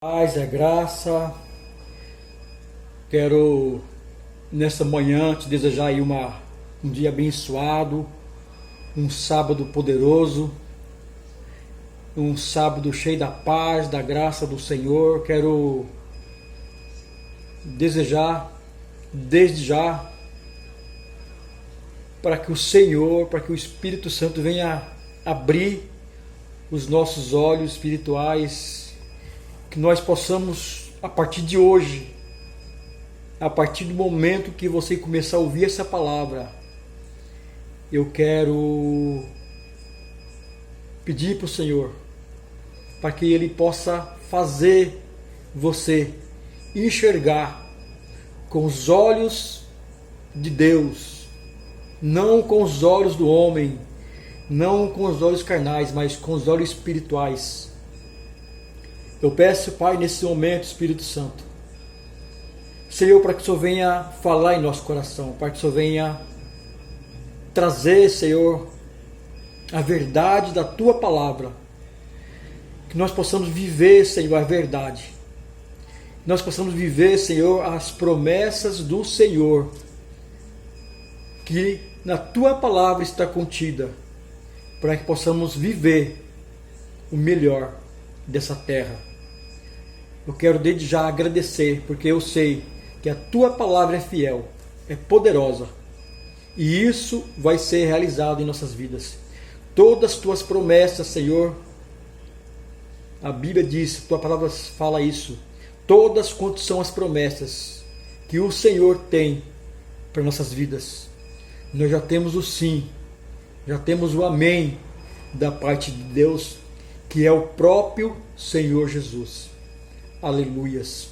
Paz, a graça. Quero nessa manhã te desejar aí um dia abençoado, um sábado poderoso, um sábado cheio da paz, da graça do Senhor. Quero desejar desde já para que o Senhor, para que o Espírito Santo venha abrir os nossos olhos espirituais, que nós possamos, a partir de hoje, a partir do momento que você começar a ouvir essa palavra, eu quero pedir para o Senhor, para que Ele possa fazer você enxergar com os olhos de Deus, não com os olhos do homem, não com os olhos carnais, mas com os olhos espirituais. Eu peço, Pai, nesse momento, Espírito Santo, Senhor, para que o Senhor venha falar em nosso coração, para que o Senhor venha trazer, Senhor, a verdade da Tua palavra, que nós possamos viver, Senhor, a verdade, que nós possamos viver, Senhor, as promessas do Senhor, que na Tua palavra está contida, para que possamos viver o melhor dessa terra. Eu quero desde já agradecer, porque eu sei que a Tua palavra é fiel, é poderosa, e isso vai ser realizado em nossas vidas. Todas as Tuas promessas, Senhor, a Bíblia diz, Tua palavra fala isso, todas quanto são as promessas que o Senhor tem para nossas vidas. Nós já temos o sim, já temos o amém da parte de Deus, que é o próprio Senhor Jesus. Aleluias.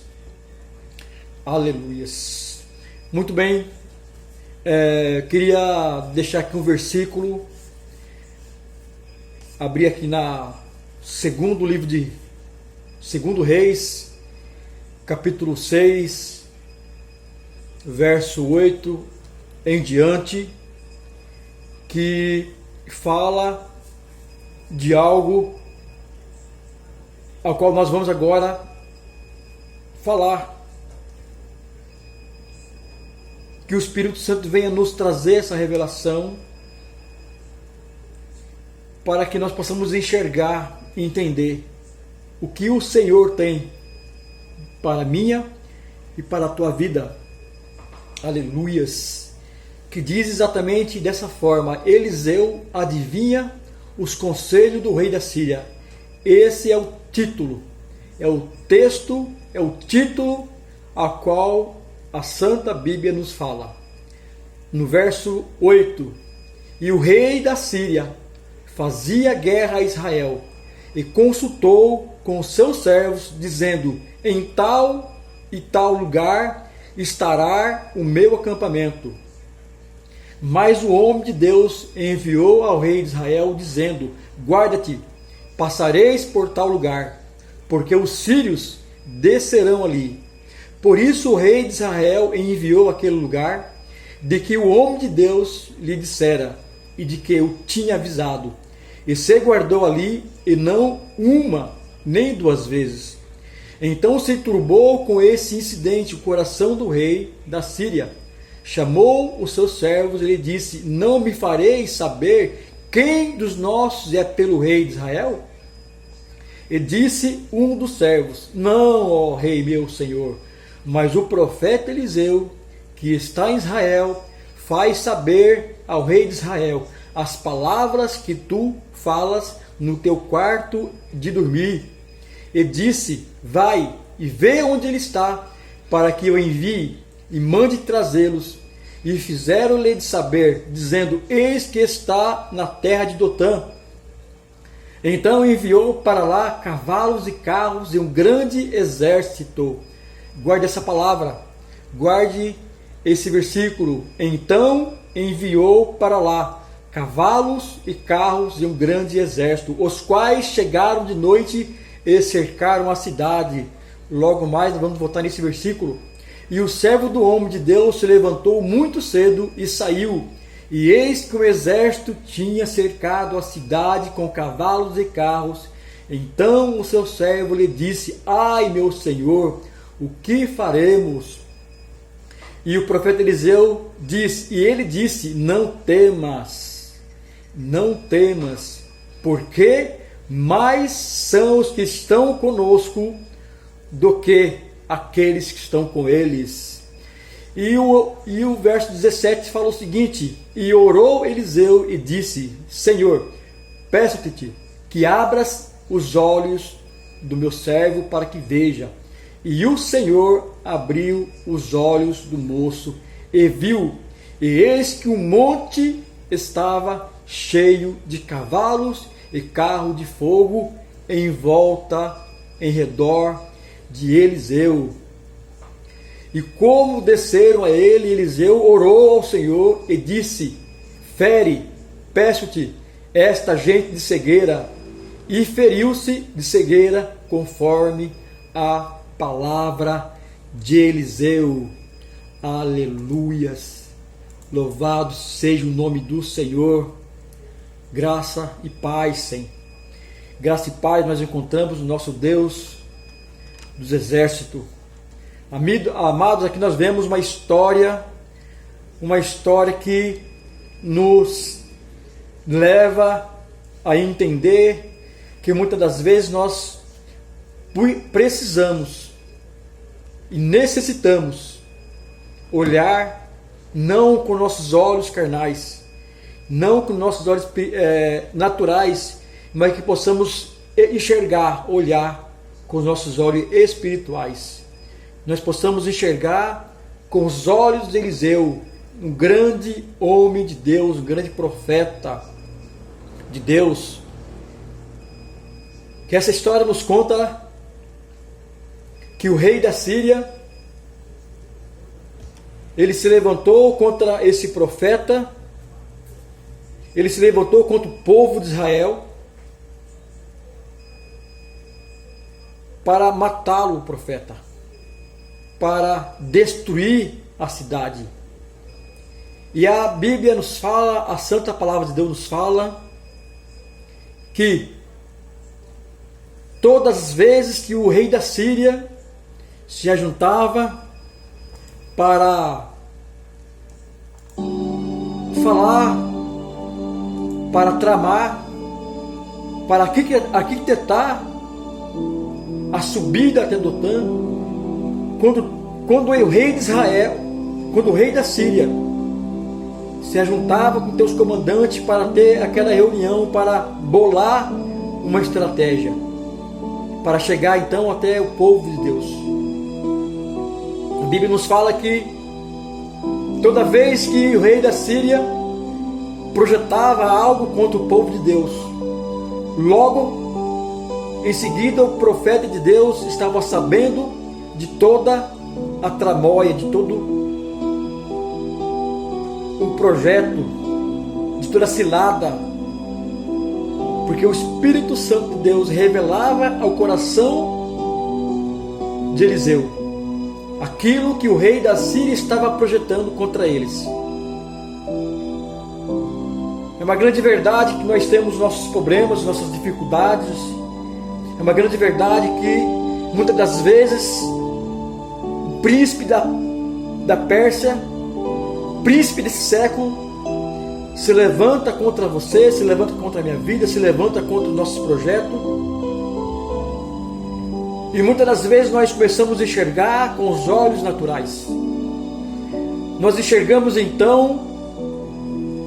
Aleluias. Muito bem. Queria deixar aqui um versículo. Abrir aqui na segundo livro de Segundo Reis, capítulo 6, verso 8 em diante, que fala de algo ao qual nós vamos agora falar. Que o Espírito Santo venha nos trazer essa revelação, para que nós possamos enxergar e entender o que o Senhor tem para a minha e para a tua vida. Aleluias. Que diz exatamente dessa forma: Eliseu adivinha os conselhos do rei da Síria. Esse é o título, é o texto, é o título a qual a Santa Bíblia nos fala. No verso 8: E o rei da Síria fazia guerra a Israel e consultou com os seus servos, dizendo: Em tal e tal lugar estará o meu acampamento. Mas o homem de Deus enviou ao rei de Israel, dizendo: Guarda-te, passareis por tal lugar, porque os sírios descerão ali. Por isso o rei de Israel enviou àquele lugar, de que o homem de Deus lhe dissera, e de que o tinha avisado. E se guardou ali, e não uma, nem duas vezes. Então se turbou com esse incidente o coração do rei da Síria. Chamou os seus servos e lhe disse: Não me fareis saber quem dos nossos é pelo rei de Israel? E disse um dos servos: Não, ó rei meu senhor, mas o profeta Eliseu, que está em Israel, faz saber ao rei de Israel as palavras que tu falas no teu quarto de dormir. E disse: Vai e vê onde ele está, para que eu envie e mande trazê-los. E fizeram-lhe de saber, dizendo: Eis que está na terra de Dotã. Então enviou para lá cavalos e carros e um grande exército. Guarde essa palavra, guarde esse versículo. Então enviou para lá cavalos e carros e um grande exército, os quais chegaram de noite e cercaram a cidade. Logo mais vamos voltar nesse versículo. E o servo do homem de Deus se levantou muito cedo e saiu. E eis que o exército tinha cercado a cidade com cavalos e carros, Então o seu servo lhe disse: ai, meu senhor, o que faremos? E o profeta Eliseu disse, não temas, porque mais são os que estão conosco do que aqueles que estão com eles. E o verso 17 fala o seguinte: e orou Eliseu e disse: Senhor, peço-te que abras os olhos do meu servo para que veja. E o Senhor abriu os olhos do moço e viu, e eis que o monte estava cheio de cavalos e carro de fogo em volta, em redor de Eliseu. E como desceram a ele, Eliseu orou ao Senhor e disse: fere, peço-te, esta gente de cegueira. E feriu-se de cegueira conforme a palavra de Eliseu. Aleluias! Louvado seja o nome do Senhor. Graça e paz, Senhor. Graça e paz nós encontramos no nosso Deus dos exércitos. Amados, aqui nós vemos uma história que nos leva a entender que muitas das vezes nós precisamos e necessitamos olhar não com nossos olhos carnais, não com nossos olhos naturais, mas que possamos enxergar, olhar com os nossos olhos espirituais. Nós possamos enxergar com os olhos de Eliseu, um grande homem de Deus, um grande profeta de Deus. Que essa história nos conta que o rei da Síria, ele se levantou contra esse profeta, ele se levantou contra o povo de Israel para matá-lo, o profeta, para destruir a cidade. E a Bíblia nos fala, a Santa Palavra de Deus nos fala, que todas as vezes que o rei da Síria se ajuntava para falar, para tramar, para arquitetar a subida até Dotã, quando o rei de Israel, quando o rei da Síria se ajuntava com teus comandantes para ter aquela reunião, para bolar uma estratégia, para chegar então até o povo de Deus. A Bíblia nos fala que toda vez que o rei da Síria projetava algo contra o povo de Deus, logo em seguida o profeta de Deus estava sabendo de toda a tramóia, de todo o projeto, de toda a cilada, porque o Espírito Santo de Deus revelava ao coração de Eliseu aquilo que o rei da Síria estava projetando contra eles. É uma grande verdade que nós temos nossos problemas, nossas dificuldades. É uma grande verdade que muitas das vezes o príncipe da Pérsia, príncipe desse século, se levanta contra você, se levanta contra a minha vida, se levanta contra os nossos projetos. E muitas das vezes nós começamos a enxergar com os olhos naturais. Nós enxergamos então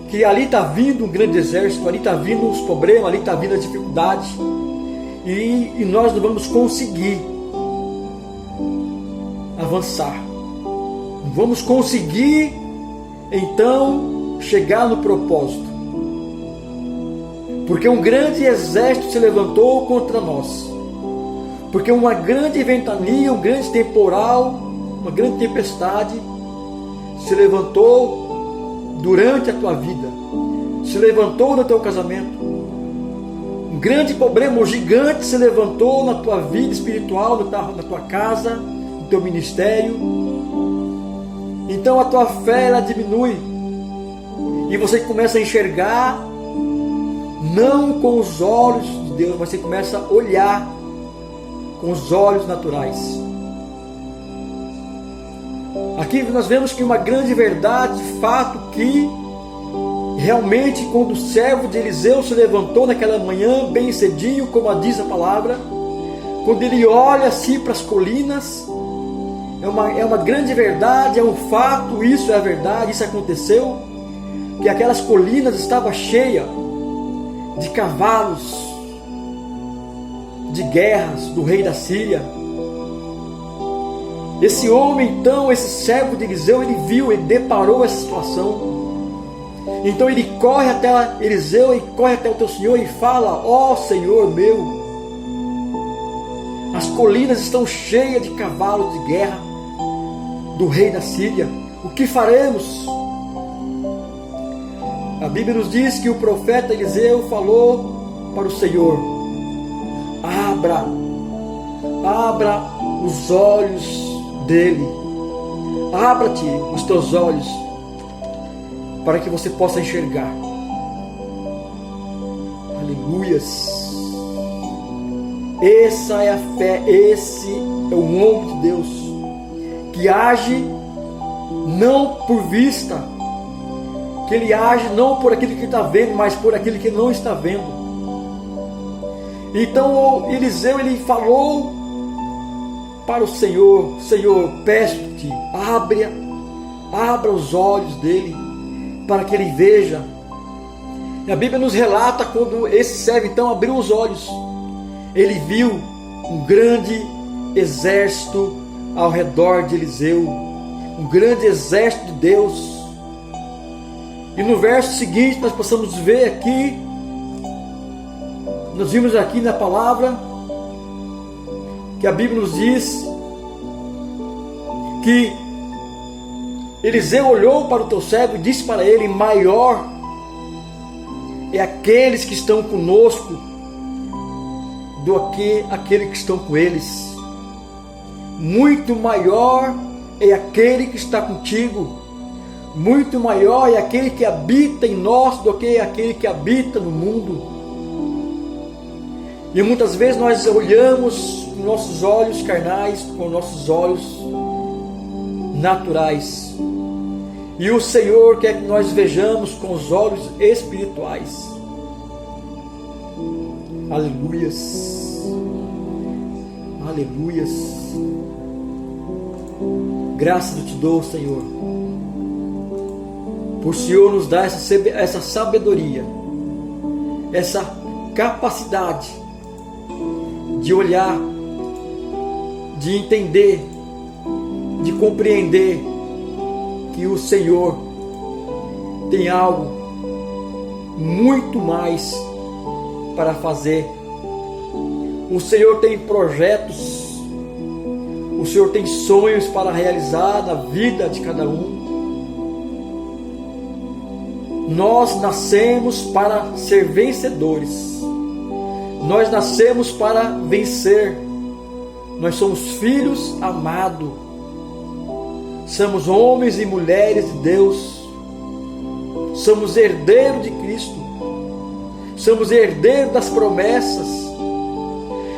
que ali está vindo um grande exército, ali está vindo os problemas, ali está vindo as dificuldades. E nós não vamos conseguir avançar. Não vamos conseguir então chegar no propósito. Porque um grande exército se levantou contra nós. Porque uma grande ventania, um grande temporal, uma grande tempestade se levantou durante a tua vida, se levantou no teu casamento. Um grande problema, um gigante se levantou na tua vida espiritual, na tua casa, no teu ministério. Então a tua fé ela diminui e você começa a enxergar não com os olhos de Deus, mas você começa a olhar com os olhos naturais. Aqui nós vemos que uma grande verdade, de fato, que realmente quando o servo de Eliseu se levantou naquela manhã, bem cedinho, como diz a palavra, quando ele olha assim para as colinas, é uma grande verdade, é um fato, isso é a verdade, isso aconteceu, que aquelas colinas estavam cheias de cavalos de guerras do rei da Síria. Esse homem então, esse servo de Eliseu, ele viu, ele deparou essa situação. Então ele corre até Eliseu, e corre até o teu senhor e fala: ó Senhor meu, as colinas estão cheias de cavalos de guerra do rei da Síria, o que faremos? A Bíblia nos diz que o profeta Eliseu falou para o Senhor: abra os olhos dele, abra-te os teus olhos, para que você possa enxergar. Aleluias! Essa é a fé, esse é o homem de Deus, que age não por vista, que ele age não por aquilo que está vendo, mas por aquilo que não está vendo. Então Eliseu, ele falou para o Senhor: Senhor, peço-te, abra os olhos dele, para que ele veja. E a Bíblia nos relata quando esse servo então abriu os olhos, ele viu um grande exército ao redor de Eliseu, um grande exército de Deus. E no verso seguinte nós possamos ver aqui, nós vimos aqui na palavra, que a Bíblia nos diz que Eliseu olhou para o teu servo e disse para ele: maior é aqueles que estão conosco do que aquele que estão com eles. Muito maior é aquele que está contigo, muito maior é aquele que habita em nós do que aquele que habita no mundo. E muitas vezes nós olhamos com nossos olhos carnais, com nossos olhos naturais, e o Senhor quer que nós vejamos com os olhos espirituais. Aleluias, aleluias. Graças eu te dou, Senhor, por o Senhor nos dar essa sabedoria, essa capacidade de olhar, de entender, de compreender que o Senhor tem algo muito mais para fazer. O Senhor tem projetos, o Senhor tem sonhos para realizar na vida de cada um. Nós nascemos para ser vencedores, nós nascemos para vencer. Nós somos filhos amados, somos homens e mulheres de Deus, somos herdeiros de Cristo, somos herdeiros das promessas.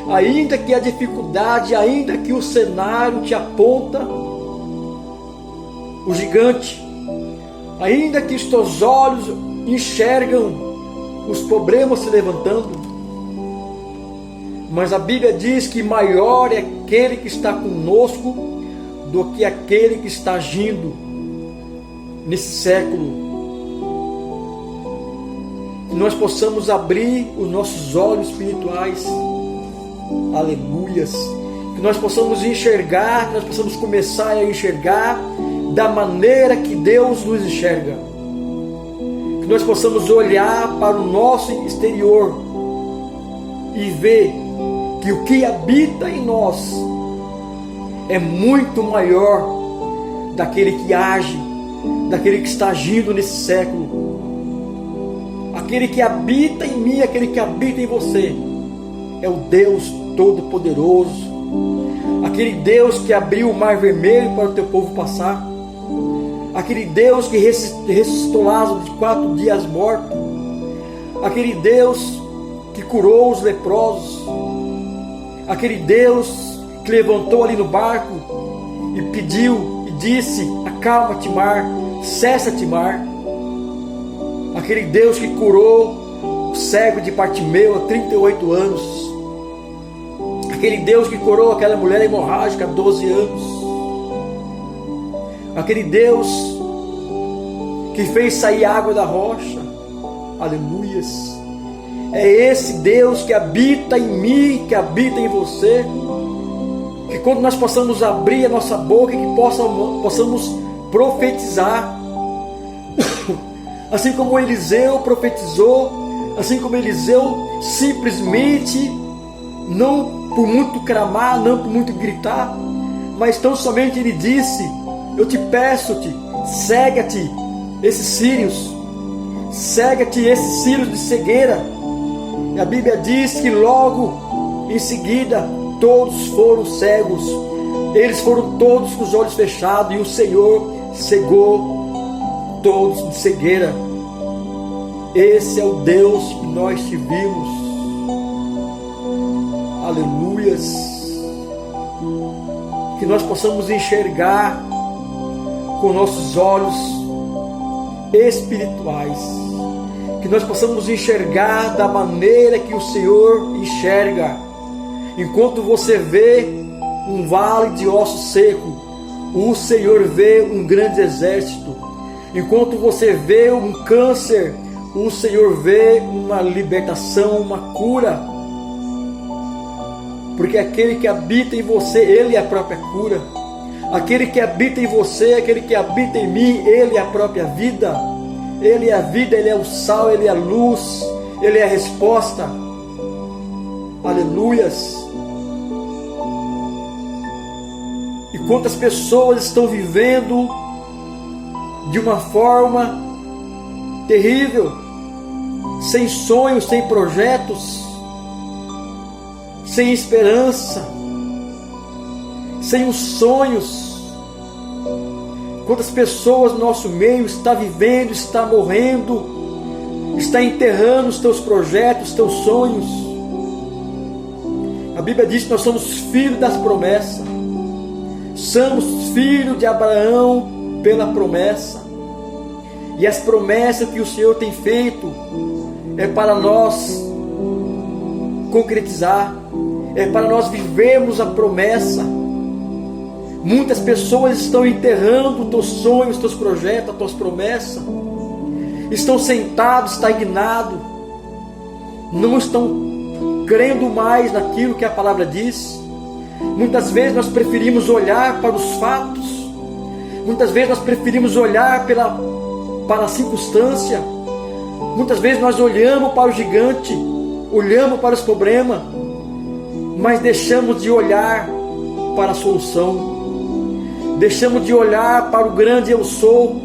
Ainda que a dificuldade, ainda que o cenário te aponta o gigante, ainda que os teus olhos enxergam os problemas se levantando, mas a Bíblia diz que maior é aquele que está conosco do que aquele que está agindo nesse século. Que nós possamos abrir os nossos olhos espirituais, aleluias, que nós possamos enxergar, que nós possamos começar a enxergar da maneira que Deus nos enxerga, que nós possamos olhar para o nosso exterior e ver que o que habita em nós é muito maior daquele que age, daquele que está agindo nesse século. Aquele que habita em mim, aquele que habita em você, é o Deus Todo-Poderoso, aquele Deus que abriu o mar vermelho para o teu povo passar, aquele Deus que ressuscitou Lázaro de 4 dias morto, aquele Deus que curou os leprosos, aquele Deus que levantou ali no barco e pediu e disse: acalma-te, mar, cessa-te, mar. Aquele Deus que curou o cego de Bartimeu há 38 anos. Aquele Deus que curou aquela mulher hemorrágica há 12 anos. Aquele Deus que fez sair água da rocha. Aleluias. É esse Deus que habita em mim, que habita em você. Que quando nós possamos abrir a nossa boca, que possamos profetizar. Assim como Eliseu profetizou, assim como Eliseu simplesmente, não por muito clamar, não por muito gritar, mas tão somente ele disse: eu te peço-te, cega-te esses círios, cega-te esses círios de cegueira. E a Bíblia diz que logo em seguida todos foram cegos, eles foram todos com os olhos fechados, e o Senhor cegou todos de cegueira. Esse é o Deus que nós tivemos. Aleluias. Que nós possamos enxergar com nossos olhos espirituais, que nós possamos enxergar da maneira que o Senhor enxerga. Enquanto você vê um vale de ossos secos, o Senhor vê um grande exército. Enquanto você vê um câncer, o Senhor vê uma libertação, uma cura. Porque aquele que habita em você, Ele é a própria cura. Aquele que habita em você, aquele que habita em mim, Ele é a própria vida. Ele é a vida, Ele é o sal, Ele é a luz, Ele é a resposta. Aleluias. E quantas pessoas estão vivendo de uma forma terrível, sem sonhos, sem projetos, sem esperança, sem os sonhos. Quantas pessoas no nosso meio está vivendo, está morrendo, está enterrando os teus projetos, os teus sonhos. A Bíblia diz que nós somos filhos das promessas, somos filhos de Abraão pela promessa, e as promessas que o Senhor tem feito é para nós concretizar, é para nós vivermos a promessa. Muitas pessoas estão enterrando os teus sonhos, os teus projetos, as tuas promessas, estão sentados, estagnados, não estão crendo mais naquilo que a palavra diz. Muitas vezes nós preferimos olhar para os fatos, muitas vezes nós preferimos olhar para a circunstância, muitas vezes nós olhamos para o gigante, olhamos para os problemas, mas deixamos de olhar para a solução, deixamos de olhar para o grande eu sou,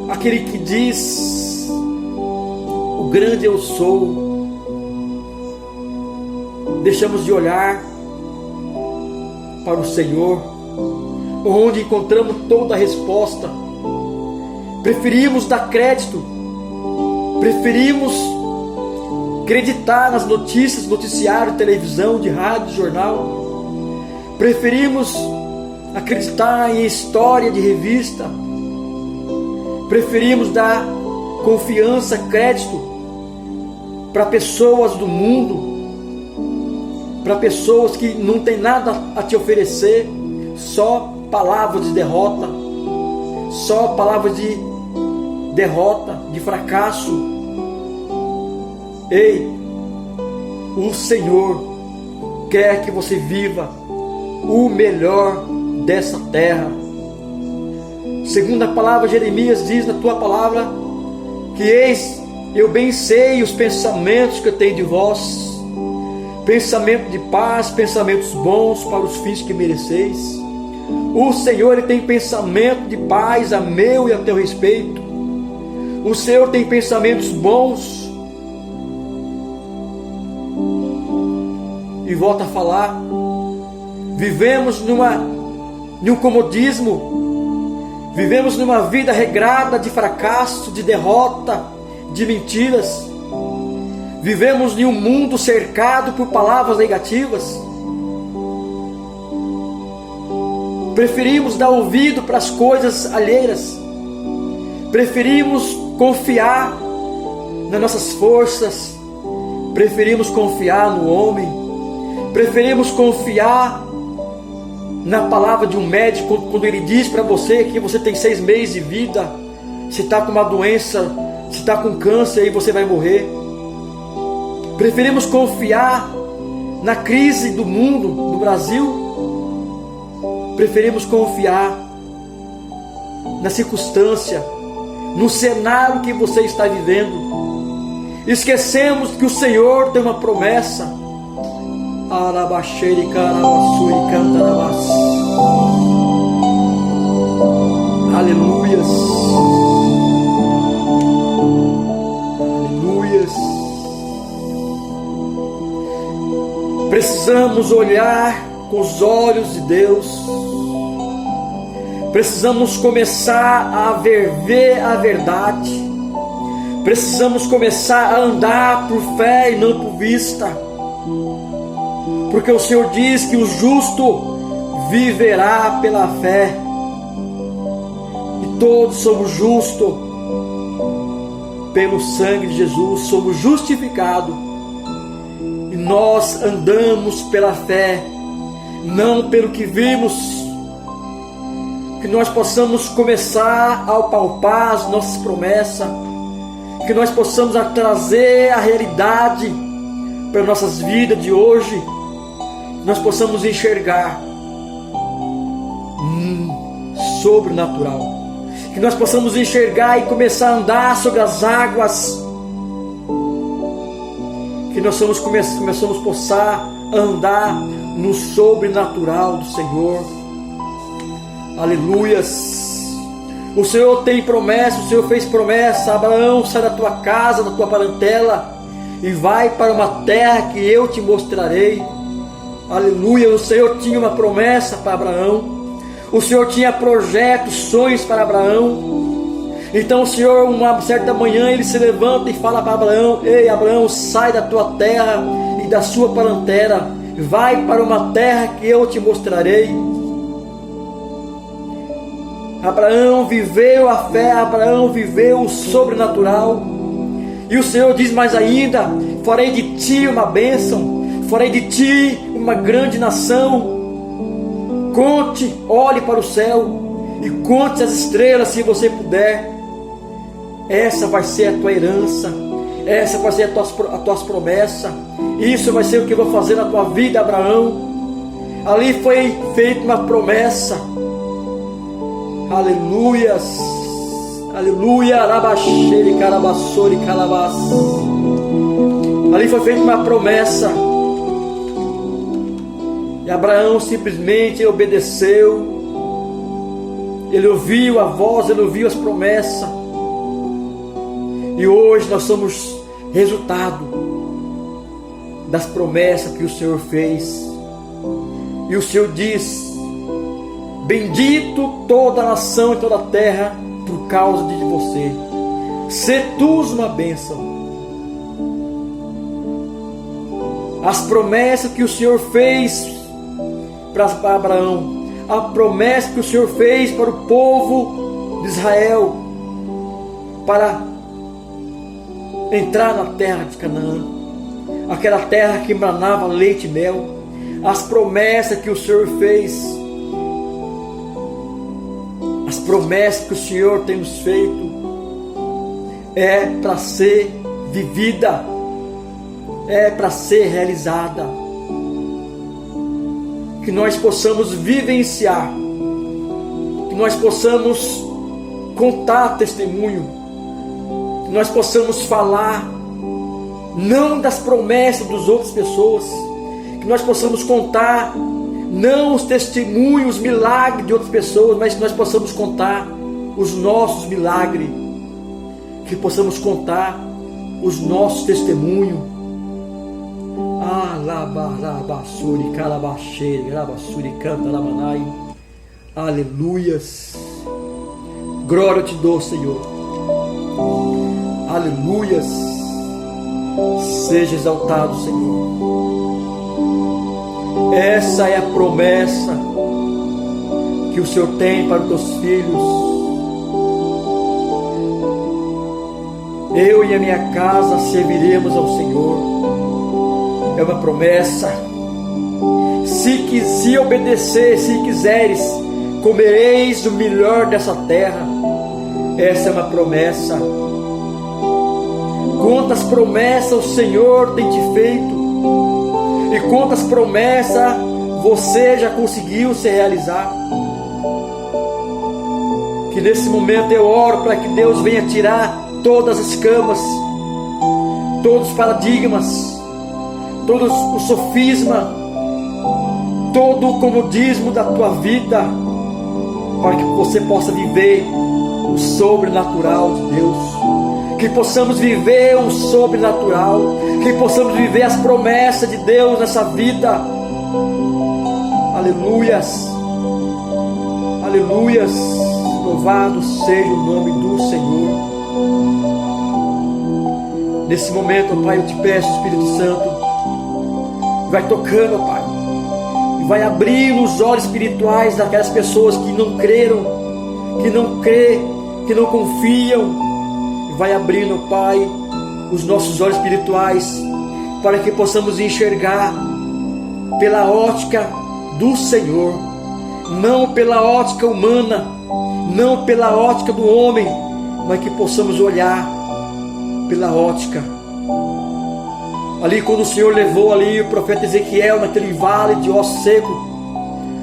aquele que diz: o grande eu sou. Deixamos de olhar para o Senhor, onde encontramos toda a resposta. Preferimos dar crédito, preferimos acreditar nas notícias, noticiário, televisão, de rádio, jornal. Preferimos acreditar em história de revista. Preferimos dar confiança, crédito para pessoas do mundo, para pessoas que não têm nada a te oferecer, só palavras de derrota, só palavras de derrota, de fracasso. Ei, o Senhor quer que você viva o melhor dessa terra. Segundo a palavra, Jeremias diz na tua palavra que: eis, eu bem sei os pensamentos que eu tenho de vós, pensamento de paz, pensamentos bons para os fins que mereceis. O Senhor, Ele tem pensamento de paz a meu e a teu respeito. O Senhor tem pensamentos bons. E volta a falar: vivemos num comodismo, vivemos numa vida regrada de fracasso, de derrota, de mentiras. Vivemos em um mundo cercado por palavras negativas. Preferimos dar ouvido para as coisas alheias. Preferimos confiar nas nossas forças. Preferimos confiar no homem. Preferimos confiar na palavra de um médico quando ele diz para você que você tem 6 meses de vida. Se está com uma doença, se está com câncer, e você vai morrer. Preferimos confiar na crise do mundo, do Brasil. Preferimos confiar na circunstância, no cenário que você está vivendo. Esquecemos que o Senhor tem uma promessa. Aleluias. Aleluias. Precisamos olhar com os olhos de Deus. Precisamos começar a ver a verdade. Precisamos começar a andar por fé e não por vista. Porque o Senhor diz que o justo viverá pela fé. E todos somos justos pelo sangue de Jesus, somos justificados. E nós andamos pela fé, não pelo que vimos. Que nós possamos começar a palpar as nossas promessas. Que nós possamos trazer a realidade para nossas vidas de hoje. Que nós possamos enxergar sobrenatural. Que nós possamos enxergar e começar a andar sobre as águas. Que nós possamos andar no sobrenatural do Senhor. Aleluias. O Senhor tem promessa, o Senhor fez promessa. Abraão, sai da tua casa, da tua parentela e vai para uma terra que eu te mostrarei. Aleluia. O Senhor tinha uma promessa para Abraão. O Senhor tinha projetos, sonhos para Abraão. Então o Senhor, uma certa manhã, ele se levanta e fala para Abraão: ei, Abraão, sai da tua terra e da sua parentela, vai para uma terra que eu te mostrarei. Abraão viveu a fé, Abraão viveu o sobrenatural. E o Senhor diz mais ainda: farei de ti uma bênção, farei de ti uma grande nação. Conte, olhe para o céu e conte as estrelas se você puder. Essa vai ser a tua herança, essa vai ser a tuas promessas. Isso vai ser o que eu vou fazer na tua vida, Abraão. Ali foi feita uma promessa. Aleluias, aleluia, arabaxere, carabassori, calabás. Ali foi feita uma promessa. E Abraão simplesmente obedeceu. Ele ouviu a voz, ele ouviu as promessas. E hoje nós somos resultado das promessas que o Senhor fez. E o Senhor diz: bendito toda a nação e toda a terra por causa de você. Sê tu uma bênção. As promessas que o Senhor fez para Abraão, a promessa que o Senhor fez para o povo de Israel, para entrar na terra de Canaã, aquela terra que manava leite e mel. As promessas que o Senhor fez, as promessas que o Senhor tem nos feito, é para ser vivida, é para ser realizada. Que nós possamos vivenciar, que nós possamos contar testemunho, que nós possamos falar não das promessas das outras pessoas, que nós possamos contar não os testemunhos, os milagres de outras pessoas, mas que nós possamos contar os nossos milagres, que possamos contar os nossos testemunhos. Alabarabasuri, calabaxere, grabassuri, canta, lamanai. Aleluias. Glória eu te dou, Senhor. Aleluias. Seja exaltado, Senhor. Essa é a promessa que o Senhor tem para os teus filhos. Eu e a minha casa serviremos ao Senhor. É uma promessa. Se obedecer, se quiseres, comereis o melhor dessa terra. Essa é uma promessa. Quantas promessas o Senhor tem te feito, e quantas promessas você já conseguiu se realizar. Que nesse momento eu oro para que Deus venha tirar todas as escamas, todos os paradigmas, todos o sofisma, todo o comodismo da tua vida, para que você possa viver o sobrenatural de Deus, que possamos viver o sobrenatural, que possamos viver as promessas de Deus nessa vida. Aleluias, aleluias, louvado seja o nome do Senhor. Nesse momento, Pai, eu te peço, Espírito Santo, vai tocando, Pai, e vai abrindo os olhos espirituais daquelas pessoas que não creram, que não crê, que não confiam. Vai abrindo, Pai, os nossos olhos espirituais, para que possamos enxergar pela ótica do Senhor, não pela ótica humana, não pela ótica do homem, mas que possamos olhar pela ótica. Ali quando o Senhor levou ali o profeta Ezequiel naquele vale de osso seco,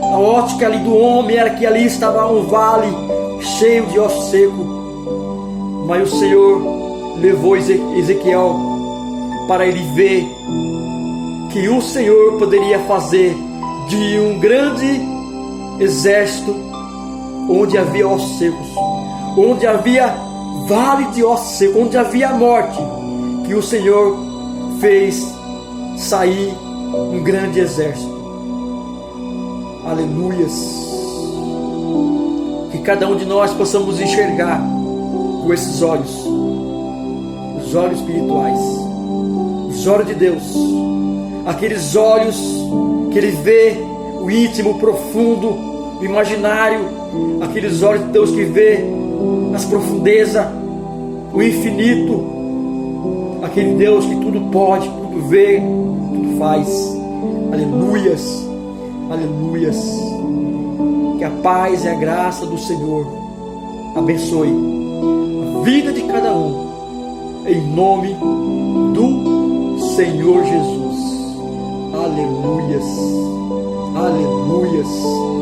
a ótica ali do homem era que ali estava um vale cheio de osso seco. Mas o Senhor levou Ezequiel para ele ver que o Senhor poderia fazer de um grande exército, onde havia ossos secos, onde havia vale de ossos secos, onde havia morte, que o Senhor fez sair um grande exército. Aleluias. Que cada um de nós possamos enxergar com esses olhos, os olhos espirituais, os olhos de Deus, aqueles olhos que Ele vê o íntimo, o profundo, o imaginário, aqueles olhos de Deus que vê as profundezas, o infinito, aquele Deus que tudo pode, tudo vê, tudo faz. Aleluias, aleluias. Que a paz e a graça do Senhor abençoe a vida de cada um, em nome do Senhor Jesus. Aleluias, aleluias.